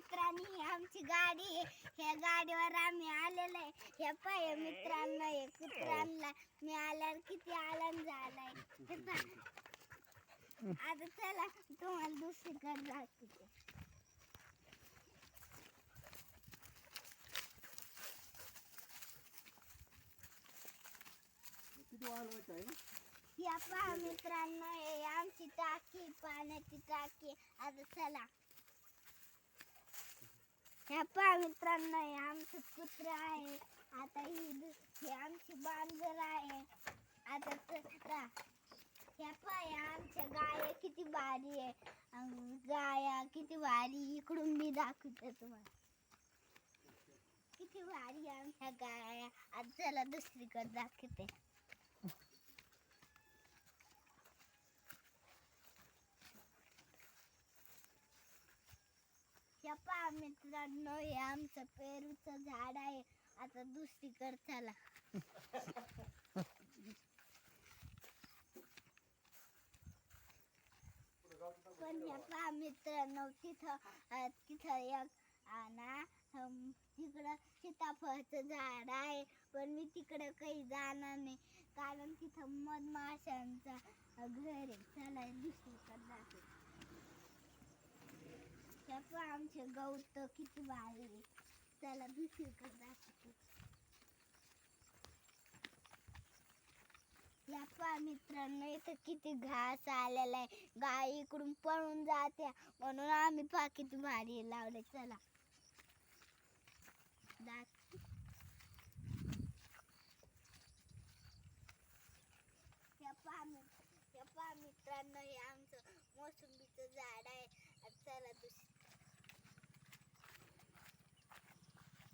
मित्रांनी ही आमची गाडी आहे. ह्या गाडीवर आम्ही आलेलो आहे. हे पाय मित्रांनो, हे कुत्र्यांना मी आल्यावर किती आनंद झालाय. हे पहा. आता चला तुम्हाला दुसरीकडे दाखवते. या पहा मित्रांनो, हे आमची टाकी, पाण्याची टाकी. आता चला. ह्या पहा मित्रांनो, हे आमचं कुत्र आहे. आता ही आमची बांजर आहे. आता चला. ह्या पहा आमच्या गाया किती भारी आहे. गाया किती भारी. इकडून मी दाखवते तुम्हाला. किती भारी आमच्या गाया. आता चला दुसरीकडे दाखवते. या पहा मित्रांनो, हे आमचं पेरूचं झाड आहे. आता दुसरीकडे चला. पण या पहा मित्रांनो, तिथं एक तिकडं सीताफळाचं झाड आहे. पण मी तिकडं काही जाणार नाही, कारण तिथं मधमाशांचा घर आहे. चला दुसरीकडे जाते. या पहा आमचे गवत किती भारी आहे. चला दुसरीकडे जाते. या पहा मित्रांनो, इथं किती घास आलेला आहे. गाय इकडून पळून जाते, म्हणून आम्ही पहा किती भारी लावले. चला या पहा मित्रांनो, हे आमचं मोसंबीचं झाड आहे.